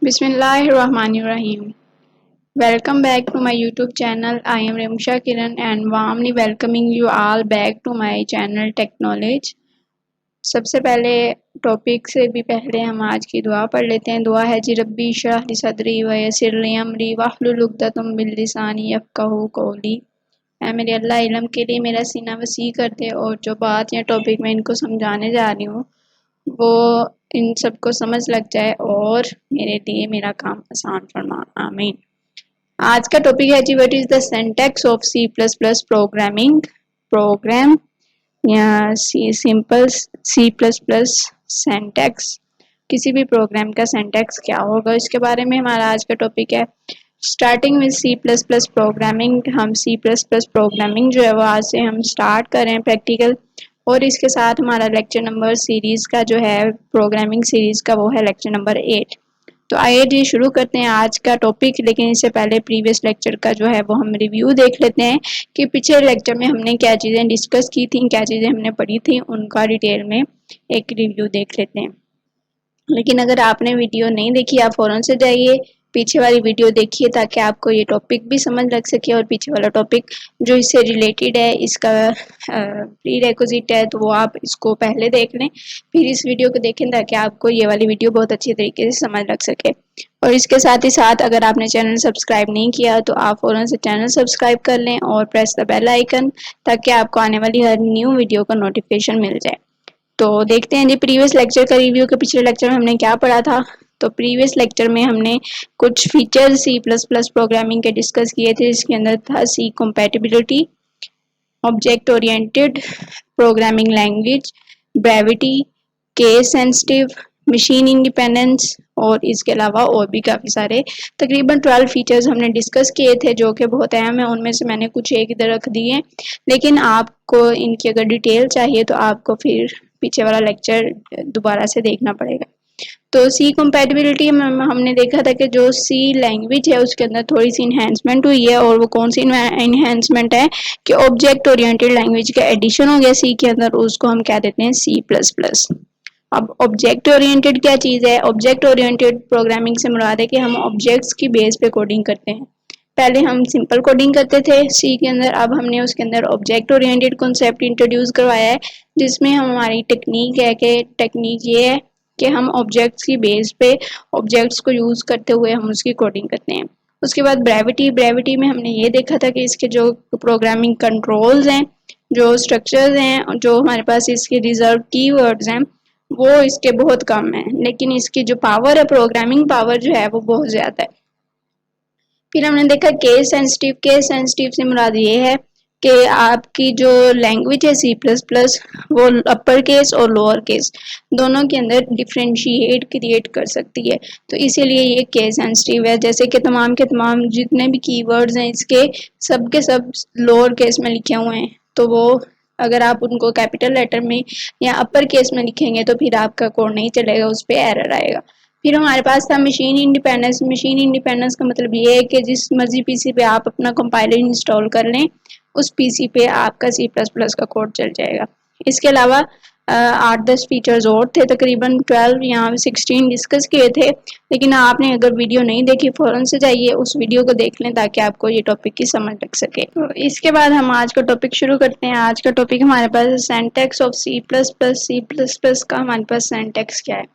Bismillahirrahmanirrahim. Welcome back to my YouTube channel. I am Remsha Kiran and warmly welcoming you all back to my channel Tech Knowledge. सबसे पहले topic से भी पहले हम आज की दुआ पढ़ लेते हैं। दुआ है जी रब्बी इशरह ली सदरी व यस्सिर ली अमरी वहलुल उक़दतम मिन लिसानी यफ़क़हू क़ौली। ऐ मेरे अल्लाह इल्म के लिए मेरा सीना वसी कर दे और जो बात या टॉपिक मैं इनको समझाने जा रही हूँ वो इन सबको समझ लग जाए और मेरे लिए मेरा काम आसान फरमा। आमीन। आज का टॉपिक है जी what is the syntax of C plus plus programming program या simple C plus plus syntax. किसी भी प्रोग्राम का सिंटैक्स क्या होगा इसके बारे में हमारा आज का टॉपिक है। Starting with C plus plus programming. हम सी प्लस प्लस प्रोग्रामिंग जो है वो आज से हम स्टार्ट कर रहे हैं प्रैक्टिकल, और इसके साथ हमारा लेक्चर नंबर सीरीज का जो है प्रोग्रामिंग सीरीज का वो है लेक्चर नंबर 8। तो आइए जी शुरू करते हैं आज का टॉपिक। लेकिन इससे पहले प्रीवियस लेक्चर का जो है वो हम रिव्यू देख लेते हैं कि पिछले लेक्चर में हमने क्या चीज़ें डिस्कस की थी, क्या चीज़ें हमने पढ़ी थी, उनका डिटेल में एक रिव्यू देख लेते हैं। लेकिन अगर आपने वीडियो नहीं देखी आप फ़ौरन से जाइए पीछे वाली वीडियो देखिए ताकि आपको ये टॉपिक भी समझ लग सके और पीछे वाला टॉपिक जो इससे रिलेटेड है, इसका प्री रेक्विजिट है, तो वो आप इसको पहले देख लें फिर इस वीडियो को देखें ताकि आपको ये वाली वीडियो बहुत अच्छी तरीके से समझ लग सके। और इसके साथ ही साथ अगर आपने चैनल सब्सक्राइब नहीं किया तो आप फ़ौरन से चैनल सब्सक्राइब कर लें और प्रेस द बेल आइकन ताकि आपको आने वाली हर न्यू वीडियो का नोटिफिकेशन मिल जाए। तो देखते हैं जी प्रीवियस लेक्चर का रिव्यू के पिछले लेक्चर में हमने क्या पढ़ा था। तो प्रीवियस लेक्चर में हमने कुछ features C plus plus programming के डिस्कस किए थे। इसके अंदर था C compatibility, object oriented programming language, brevity, case sensitive, machine independence और इसके अलावा और भी काफ़ी सारे तकरीबन 12 फीचर्स हमने डिस्कस किए थे जो कि बहुत अहम है। उनमें से मैंने कुछ एक इधर रख दिए हैं, लेकिन आपको इनकी अगर डिटेल चाहिए तो आपको फिर पीछे वाला लेक्चर दोबारा से देखना पड़ेगा। तो सी कंपैटिबिलिटी में हमने देखा था कि जो सी लैंग्वेज है उसके अंदर थोड़ी सी इन्हेंसमेंट हुई है, और वो कौन सी इन्हेंसमेंट है कि ऑब्जेक्ट ओरिएंटेड लैंग्वेज का एडिशन हो गया सी के अंदर, उसको हम क्या देते हैं सी प्लस प्लस। अब ऑब्जेक्ट ओरिएंटेड क्या चीज़ है? ऑब्जेक्ट ओरिएंटेड प्रोग्रामिंग से मुराद है कि हम ऑब्जेक्ट्स की बेस पे कोडिंग करते हैं। पहले हम सिंपल कोडिंग करते थे सी के अंदर, अब हमने उसके अंदर ऑब्जेक्ट ओरिएंटेड कॉन्सेप्ट इंट्रोड्यूस करवाया है जिसमें हमारी टेक्निक है कि टेक्निक ये है कि हम ऑब्जेक्ट्स की बेस पे ऑब्जेक्ट्स को यूज़ करते हुए हम उसकी कोडिंग करते हैं। उसके बाद ब्रेविटी में हमने ये देखा था कि इसके जो प्रोग्रामिंग कंट्रोल्स हैं, जो स्ट्रक्चर्स हैं, जो हमारे पास इसके रिजर्व कीवर्ड्स हैं वो इसके बहुत कम है, लेकिन इसकी जो पावर है प्रोग्रामिंग पावर जो है वो बहुत ज़्यादा है। फिर हमने देखा केस सेंसिटिव। केस सेंसिटिव से मुराद ये है कि आपकी जो लैंग्वेज है सी प्लस प्लस वो अपर केस और लोअर केस दोनों के अंदर डिफ्रेंशिएट क्रिएट कर सकती है, तो इसीलिए ये केस सेंसिटिव है। जैसे कि तमाम के तमाम जितने भी कीवर्ड्स हैं इसके सब के सब लोअर केस में लिखे हुए हैं, तो वो अगर आप उनको कैपिटल लेटर में या अपर केस में लिखेंगे तो फिर आपका कोड नहीं चलेगा, उस पर एरर आएगा। फिर हमारे पास था मशीन इंडिपेंडेंस। मशीन इंडिपेंडेंस का मतलब ये है कि जिस मर्जी पीसी पे आप अपना कंपाइलर इंस्टॉल कर लें उस पीसी पे आपका सी प्लस प्लस का कोड चल जाएगा। इसके अलावा 8-10 फीचर्स और थे, तकरीबन 12 या 16 डिस्कस किए थे, लेकिन आपने अगर वीडियो नहीं देखी फ़ौरन से जाइए उस वीडियो को देख लें ताकि आपको ये टॉपिक की समझ लग सके। तो इसके बाद हम आज का टॉपिक शुरू करते हैं। आज का टॉपिक हमारे पास syntax of C plus plus. C plus plus का हमारे पास सिंटैक्स क्या है।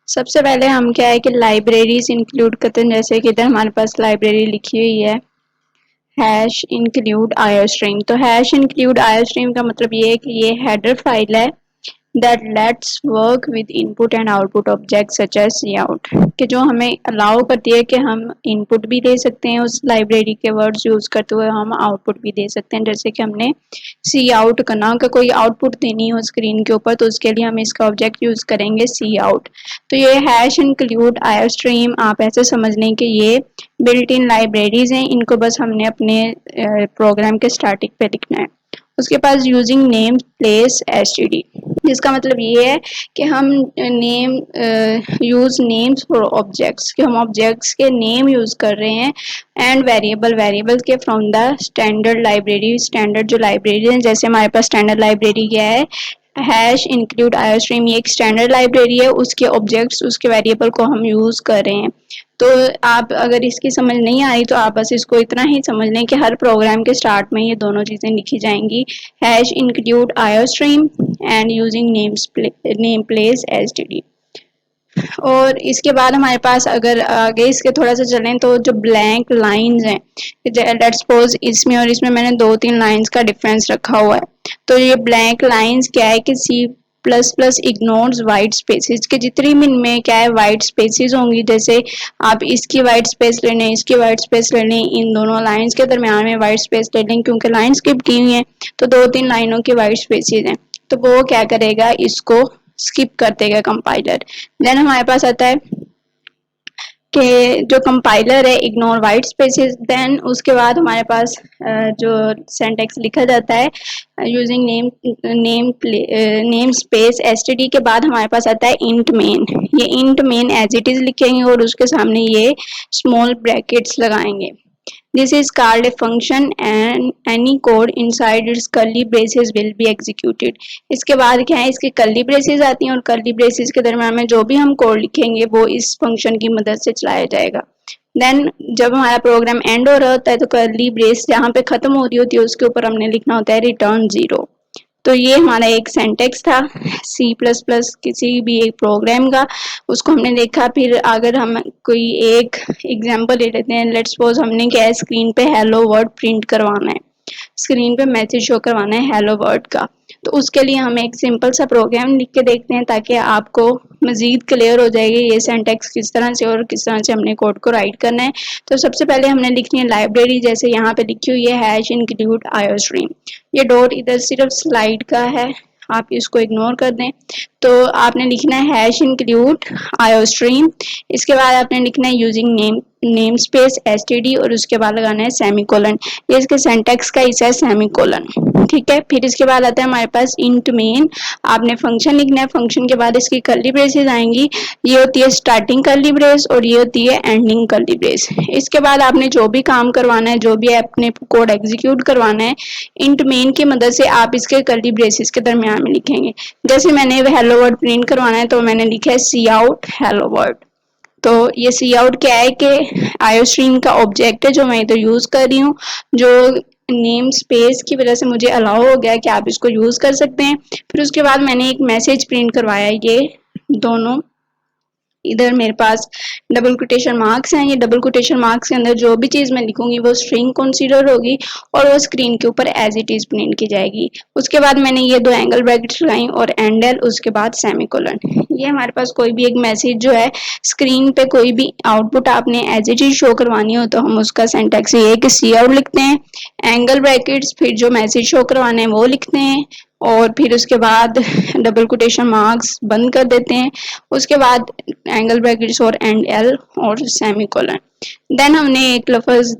सबसे पहले हम क्या है कि लाइब्रेरीज इंक्लूड करते हैं, जैसे कि इधर हमारे पास लाइब्रेरी लिखी हुई है हैश इंक्लूड आयोस्ट्रीम। तो हैश इंक्लूड आयोस्ट्रीम का मतलब ये है कि ये हेडर फाइल है that lets work with input and output objects such as cout, कि जो हमें अलाउ करती है कि हम इनपुट भी दे सकते हैं उस लाइब्रेरी के वर्ड्स यूज़ करते हुए, हम आउटपुट भी दे सकते हैं। जैसे कि हमने सी आउट करना का कोई आउटपुट देनी हो स्क्रीन के ऊपर तो उसके लिए हम इसका ऑब्जेक्ट यूज़ करेंगे सी आउट। तो ये हैश इंक्लूड आयोस्ट्रीम आप ऐसे समझ लें कि ये बिल्ट इन लाइब्रेरीज हैं, इनको बस हमने अपने प्रोग्राम के स्टार्टिंग पे लिखना है। उसके पास यूजिंग नेम प्लेस एसटीडी, जिसका मतलब ये है कि हम name use names for objects, कि हम ऑब्जेक्ट्स के नेम यूज कर रहे हैं, एंड वेरिएबल के from the standard library. Standard जो लाइब्रेरी है, जैसे हमारे पास स्टैंडर्ड लाइब्रेरी क्या है हैश इंक्लूड आयोस्ट्रीम ये एक स्टैंडर्ड लाइब्रेरी है, उसके ऑब्जेक्ट्स उसके वेरिएबल को हम यूज़ कर रहे हैं। तो आप अगर इसकी समझ नहीं आई तो आप बस इसको इतना ही समझ लें कि हर प्रोग्राम के स्टार्ट में ये दोनों चीज़ें लिखी जाएंगी, hash include iostream and using name place S T D. और इसके बाद हमारे पास अगर आगे इसके थोड़ा सा चलें तो जो ब्लैंक लाइंस हैं, लेट्स सपोज इसमें और इसमें मैंने 2-3 लाइंस का डिफरेंस रखा हुआ है। तो ये ब्लैंक लाइंस क्या है कि C plus plus ignores white spaces के जितनी भी इनमें क्या है वाइट स्पेसिस होंगी, जैसे आप इसकी वाइट स्पेस ले लें, इसकी वाइट स्पेस ले लें, इन दोनों लाइंस के दरमियान में वाइट स्पेस ले लें, क्योंकि लाइन स्किप की हुई है तो 2-3 लाइनों की वाइट स्पेसिस हैं, तो वो क्या करेगा, इसको स्किप कर देगा कंपाइलर। देन हमारे पास आता है कि जो कंपाइलर है इग्नोर वाइट स्पेसेस। देन उसके बाद हमारे पास जो सिंटैक्स लिखा जाता है यूजिंग नेम स्पेस एसटीडी के बाद हमारे पास आता है इंट मेन। ये int main as it is लिखेंगे और उसके सामने ये स्मॉल ब्रैकेट्स लगाएंगे। This is called a function and any code inside its curly braces will be executed. इसके बाद क्या है, इसके कर्ली ब्रेसेस आती हैं और कर्ली ब्रेसेस के दरम्यान में जो भी हम कोड लिखेंगे वो इस फंक्शन की मदद से चलाया जाएगा। देन जब हमारा प्रोग्राम एंड हो रहा होता है तो कर्ली ब्रेस जहाँ पे खत्म हो रही होती है उसके ऊपर हमने लिखना होता है रिटर्न 0। तो ये हमारा एक सेंटेक्स था सी प्लस प्लस किसी भी एक प्रोग्राम का, उसको हमने देखा। फिर अगर हम कोई एक एग्जांपल ले लेते हैं, लेट्स सपोज हमने क्या है स्क्रीन पे हेलो वर्ड प्रिंट करवाना है, स्क्रीन पे मैसेज शो करवाना है हेलो वर्ड का, तो उसके लिए हम एक सिंपल सा प्रोग्राम लिख के देखते हैं ताकि आपको मजीद क्लियर हो जाएगी ये सेंटेक्स किस तरह से और किस तरह से हमने कोड को राइट करना है। तो सबसे पहले हमने लिखनी है लाइब्रेरी, जैसे यहाँ पे लिखी हुई है हैश इंक्लूड आयोस्ट्रीम। ये डॉट इधर सिर्फ स्लाइड का है, आप इसको इग्नोर कर दें। तो आपने लिखना है हैश इंक्लूड आयोस्ट्रीम, इसके बाद आपने लिखना है यूजिंग नेम स्पेस एसटीडी और उसके बाद लगाना है सेमीकोलन। ये इसके सिंटैक्स का हिस्सा है सेमीकोलन, ठीक है। फिर इसके बाद आता है हमारे पास इंट मेन, आपने फंक्शन लिखना है, फंक्शन के बाद इसकी कर्ली ब्रेसेस आएंगी, ये होती है स्टार्टिंग कर्ली ब्रेस और ये होती है एंडिंग कर्ली ब्रेस। इसके बाद आपने जो भी काम करवाना है, जो भी अपने कोड एग्जीक्यूट करवाना है, इंट मेन की मदद से आप इसके कर्ली ब्रेसेस के दरमियान में लिखेंगे। जैसे मैंने हेलो वर्ड प्रिंट करवाना है तो मैंने लिखा है सी आउट हेलो वर्ड। तो ये सी आउट क्या है कि आयोस्ट्रीम का ऑब्जेक्ट है जो मैं इधर यूज कर रही हूँ, जो नेम स्पेस की वजह से मुझे अलाउ हो गया कि आप इसको यूज कर सकते हैं। फिर उसके बाद मैंने एक मैसेज प्रिंट करवाया, ये दोनों इधर मेरे पास डबल कोटेशन मार्क्स हैं, ये डबल कोटेशन मार्क्स के अंदर जो भी चीज मैं लिखूंगी वो स्ट्रिंग कंसीडर होगी और वो स्क्रीन के ऊपर एज इट इज प्रिंट की जाएगी। उसके बाद मैंने ये 2 एंगल ब्रैकेट्स लगाई और एंडल, उसके बाद सेमीकोलन। ये हमारे पास कोई भी एक मैसेज जो है स्क्रीन पे कोई भी आउटपुट आपने एज इट इज शो करवानी हो तो हम उसका सिंटैक्स ये है कि सी आउट लिखते हैं, एंगल ब्रैकेट्स, फिर जो मैसेज शो करवाने हैं वो लिखते हैं और फिर उसके बाद डबल कोटेशन मार्क्स बंद कर देते हैं, उसके बाद एंगल ब्रैकेट्स और एंड एल और सेमीकोलन। देन हमने एक लफ्ज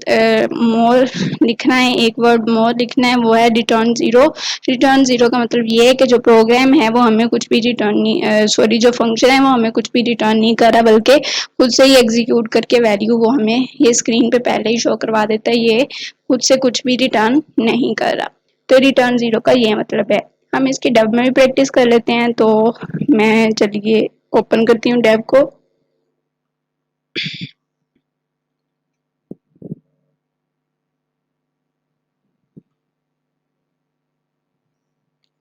मोर लिखना है, एक वर्ड मोर लिखना है, वो है रिटर्न 0। रिटर्न 0 का मतलब ये है कि जो प्रोग्राम है वो हमें कुछ भी रिटर्न नहीं, सॉरी जो फंक्शन है वो हमें कुछ भी रिटर्न नहीं कर रहा, बल्कि खुद से ही एग्जीक्यूट करके वैल्यू वो हमें ये स्क्रीन पे पहले ही शो करवा देता है, ये खुद से कुछ भी रिटर्न नहीं कर रहा। तो रिटर्न 0 का ये मतलब है। हम इसकी डेव में भी प्रैक्टिस कर लेते हैं, तो मैं चलिए ओपन करती हूँ डेव को।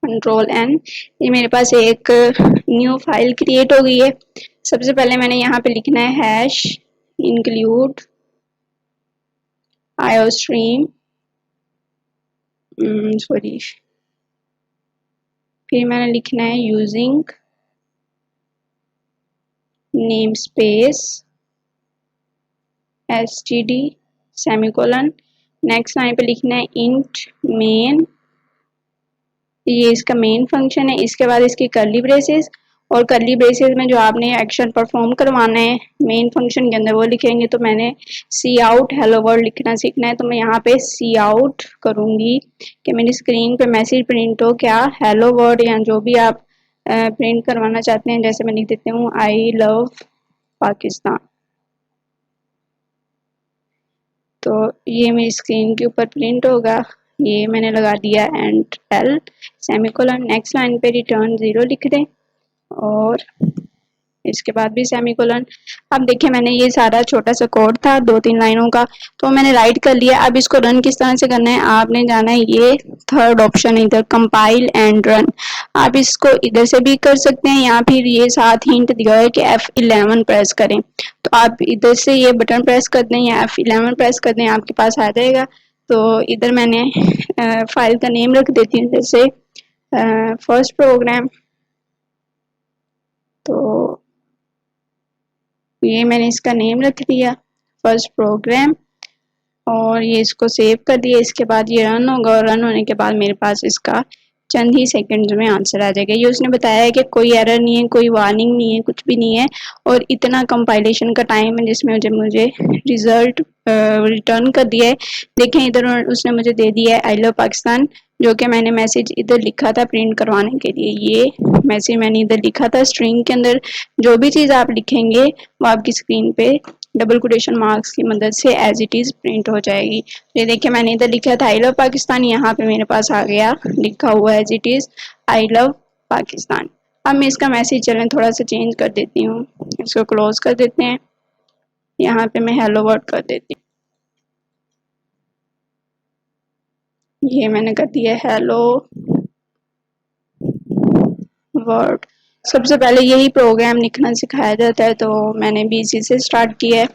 कंट्रोल एन, ये मेरे पास एक न्यू फाइल क्रिएट हो गई है। सबसे पहले मैंने यहाँ पे लिखना है हैश इंक्लूड आयोस्ट्रीम, सॉरी, फिर मैंने लिखना है using name space std semicolon. Next यहाँ पे लिखना है इंट मेन, ये इसका मेन फंक्शन है। इसके बाद इसकी कर्ली ब्रेसेस और कर्ली ब्रेसेस में जो आपने एक्शन परफॉर्म करवाना है मेन फंक्शन के अंदर वो लिखेंगे। तो मैंने सी आउट हेलो वर्ल्ड लिखना सीखना है, तो मैं यहाँ पे सी आउट करूंगी कि मेरी स्क्रीन पे मैसेज प्रिंट हो क्या, हेलो वर्ल्ड या जो भी आप प्रिंट करवाना चाहते हैं। जैसे मैं लिख देती हूँ आई लव पाकिस्तान। तो ये मेरी स्क्रीन के ऊपर प्रिंट होगा, ये मैंने लगा दिया and L semicolon. Next line पे रिटर्न 0 लिख दें और इसके बाद भी सेमीकोलन। अब देखिए मैंने ये सारा छोटा सा कोड था 2-3 लाइनों का, तो मैंने राइट कर लिया। अब इसको रन किस तरह से करना है आपने जाना है, ये थर्ड ऑप्शन इधर कंपाइल एंड रन। आप इसको इधर से भी कर सकते हैं या फिर ये साथ हिंट दिया है कि F11 प्रेस करें, तो आप इधर से ये बटन प्रेस कर दें या F11 प्रेस कर दें, आपके पास आ जाएगा। तो इधर मैंने फाइल का नेम रख देती हूँ जैसे फर्स्ट प्रोग्राम। तो ये मैंने इसका नेम रख दिया फर्स्ट प्रोग्राम और ये इसको सेव कर दिया। इसके बाद ये रन होगा और रन होने के बाद मेरे पास इसका चंद ही सेकंड्स में आंसर आ जाएगा। ये उसने बताया है कि कोई एरर नहीं है, कोई वार्निंग नहीं है, कुछ भी नहीं है और इतना कंपाइलेशन का टाइम है जिसमें मुझे रिजल्ट रिटर्न कर दिया है। देखें इधर उसने मुझे दे दिया है आई लव पाकिस्तान, जो कि मैंने मैसेज इधर लिखा था प्रिंट करवाने के लिए। ये मैसेज मैंने इधर लिखा था स्ट्रिंग के अंदर। जो भी चीज़ आप लिखेंगे वो आपकी स्क्रीन पे डबल कोटेशन मार्क्स की मदद से एज इट इज़ प्रिंट हो जाएगी। ये देखिए मैंने इधर लिखा था आई लव पाकिस्तान, यहाँ पे मेरे पास आ गया लिखा हुआ as it is I love Pakistan. अब मैं इसका मैसेज चलें थोड़ा सा चेंज कर देती हूँ, इसको क्लोज कर देते हैं, यहाँ पे मैं हेलो वर्ड कर देती हूँ। ये मैंने कर दिया हेलो वर्ड। सबसे पहले यही प्रोग्राम लिखना सिखाया जाता है, तो मैंने भी इसी से स्टार्ट किया है।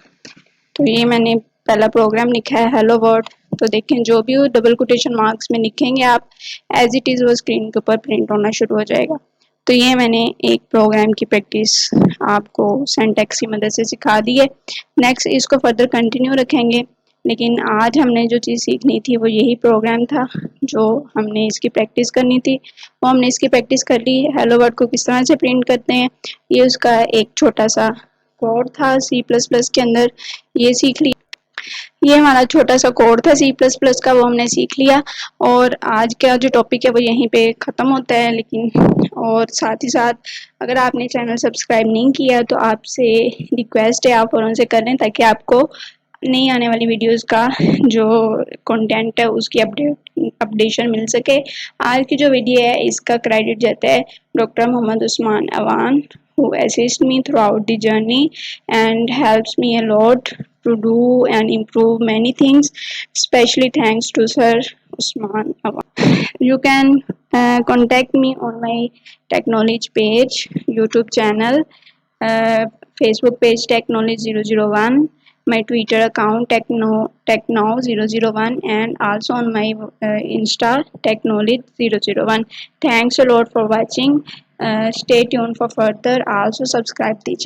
तो ये मैंने पहला प्रोग्राम लिखा है हेलो वर्ड। तो देखें जो भी हो डबल कोटेशन मार्क्स में लिखेंगे आप एज इट इज़ वो स्क्रीन के ऊपर प्रिंट होना शुरू हो जाएगा। तो ये मैंने एक प्रोग्राम की प्रैक्टिस आपको सिंटैक्स की मदद से सिखा दी है। नेक्स्ट इसको फर्दर कंटिन्यू रखेंगे, लेकिन आज हमने जो चीज़ सीखनी थी वो यही प्रोग्राम था जो हमने इसकी प्रैक्टिस करनी थी। वो हमने इसकी प्रैक्टिस कर ली। हेलो वर्ड को किस तरह से प्रिंट करते हैं ये उसका एक छोटा सा कोड था C++ के अंदर, ये सीख लिया। ये हमारा छोटा सा कोड था C++ का, वो हमने सीख लिया। और आज का जो टॉपिक है वो यहीं पे ख़त्म होता है। लेकिन और साथ ही साथ अगर आपने चैनल सब्सक्राइब नहीं किया तो आपसे रिक्वेस्ट है आप फ़ौरन से कर लें, ताकि आपको नई आने वाली वीडियोस का जो कंटेंट है उसकी अपडेशन मिल सके। आज की जो वीडियो है इसका क्रेडिट जाता है doctor Mohammad Usman Awan, who assist me throughout the journey and helps me a lot to do and improve many things. Especially thanks to Sir Usman Awan. You can contact me on my technology page, YouTube channel, Facebook page technology001, my Twitter account technow001, and also on my Insta technology001. Thanks a lot for watching. Stay tuned for further. Also subscribe the channel.